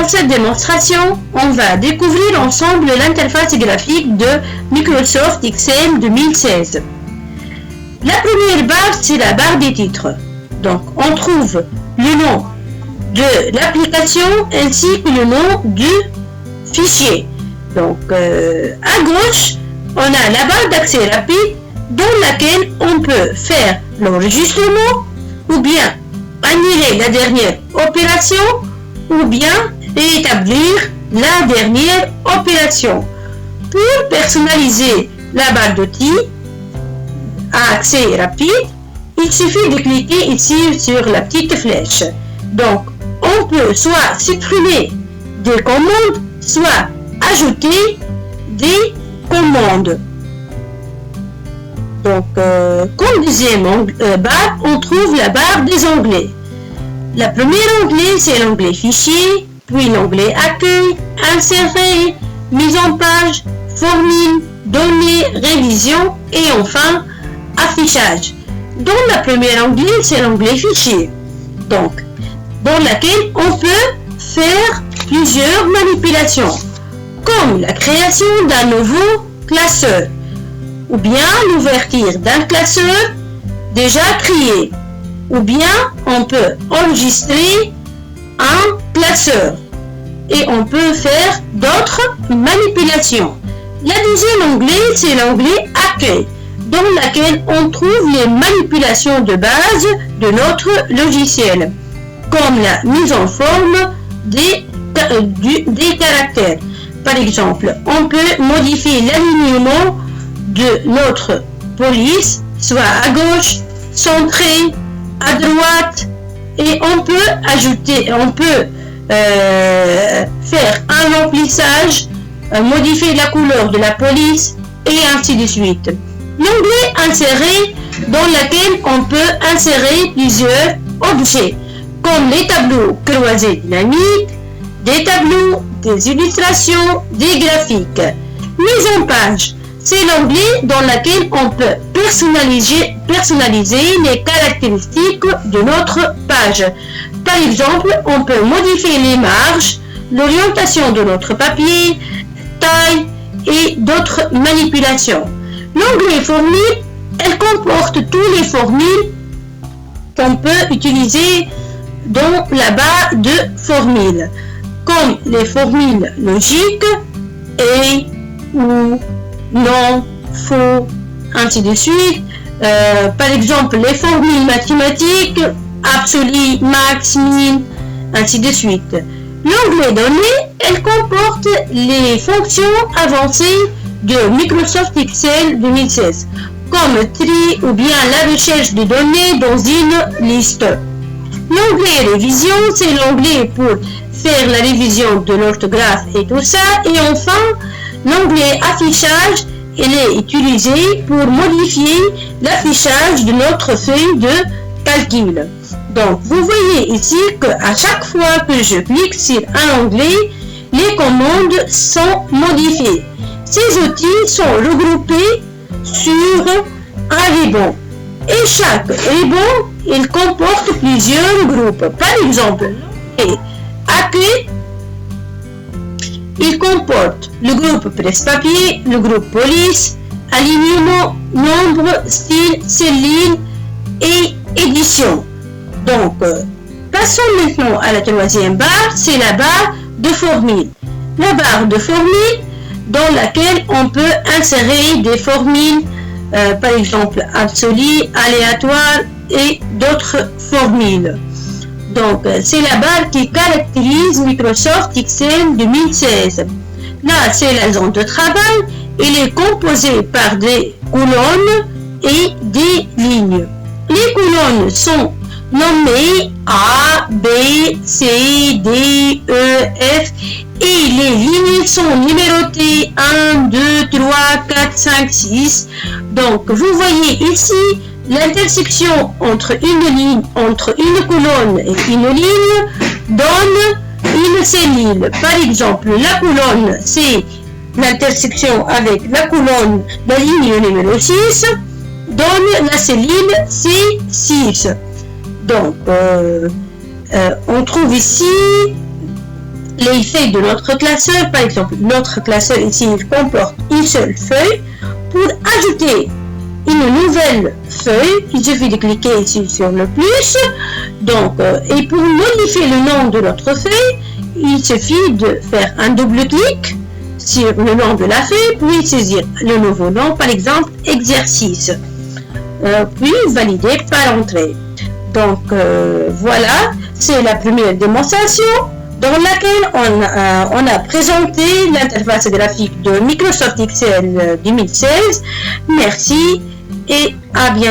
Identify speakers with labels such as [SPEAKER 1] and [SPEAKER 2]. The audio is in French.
[SPEAKER 1] Dans cette démonstration, on va découvrir ensemble l'interface graphique de Microsoft Excel 2016. La première barre, c'est la barre des titres. Donc, on trouve le nom de l'application ainsi que le nom du fichier. Donc, à gauche, on a la barre d'accès rapide dans laquelle on peut faire l'enregistrement ou bien annuler la dernière opération ou bien rétablir la dernière opération. Pour personnaliser la barre d'outils à accès rapide, il suffit de cliquer ici sur la petite flèche. Donc, on peut soit supprimer des commandes, soit ajouter des commandes. Donc, comme deuxième barre, on trouve la barre des onglets. Le premier onglet, c'est l'onglet Fichier, puis l'onglet Accueil, Insérer, Mise en page, Formule, Données, Révision et enfin Affichage. Dans le premier onglet, c'est l'onglet Fichier, donc dans lequel on peut faire plusieurs manipulations, comme la création d'un nouveau classeur, ou bien l'ouverture d'un classeur déjà créé, ou bien on peut enregistrer un classeur et on peut faire d'autres manipulations. Le deuxième onglet, c'est l'onglet Accueil, dans lequel on trouve les manipulations de base de notre logiciel, comme la mise en forme des caractères. Par exemple, on peut modifier l'alignement de notre police, soit à gauche, centré, à droite, et on peut ajouter, faire un remplissage, modifier la couleur de la police et ainsi de suite. L'onglet Insérer, dans lequel on peut insérer plusieurs objets, comme les tableaux croisés dynamiques, des tableaux, des illustrations, des graphiques. Mise en page, c'est l'onglet dans lequel on peut personnaliser les caractéristiques de notre page. Par exemple, on peut modifier les marges, l'orientation de notre papier, taille et d'autres manipulations. L'onglet Formule, elle comporte toutes les formules qu'on peut utiliser dans la barre de formules, comme les formules logiques, et, ou, non, faux, ainsi de suite. Par exemple, les formules mathématiques, absolu, max, min, ainsi de suite. L'onglet Données, elle comporte les fonctions avancées de Microsoft Excel 2016, comme tri ou bien la recherche de données dans une liste. L'onglet Révision, c'est l'onglet pour faire la révision de l'orthographe et tout ça. Et enfin, l'onglet Affichage, il est utilisé pour modifier l'affichage de notre feuille de calcul. Donc, vous voyez ici qu'à chaque fois que je clique sur un onglet, les commandes sont modifiées. Ces outils sont regroupés sur un ruban. Et chaque ruban, il comporte plusieurs groupes. Par exemple, Accueil, il comporte le groupe presse-papier, le groupe police, alignement, nombre, style, cellule et édition. Donc, passons maintenant à la troisième barre, c'est la barre de formule. La barre de formule dans laquelle on peut insérer des formules, par exemple absolu, aléatoire et d'autres formules. Donc, c'est la barre qui caractérise Microsoft Excel 2016. Là, c'est la zone de travail. Elle est composée par des colonnes et des lignes. Les colonnes sont nommées A, B, C, D, E, F et les lignes sont numérotées 1, 2, 3, 4, 5, 6. Donc, vous voyez ici l'intersection entre une colonne et une ligne donne une cellule. Par exemple, la colonne, c'est l'intersection avec la ligne numéro 6, donne la cellule C6. Donc, on trouve ici les feuilles de notre classeur. Par exemple, notre classeur ici comporte une seule feuille. Pour ajouter une nouvelle feuille, il suffit de cliquer ici sur le plus. Donc, et pour modifier le nom de notre feuille, il suffit de faire un double clic sur le nom de la feuille, puis saisir le nouveau nom, par exemple exercice, puis valider par entrée. Donc voilà, c'est la première démonstration dans laquelle on a présenté l'interface graphique de Microsoft Excel 2016. Merci et à bientôt.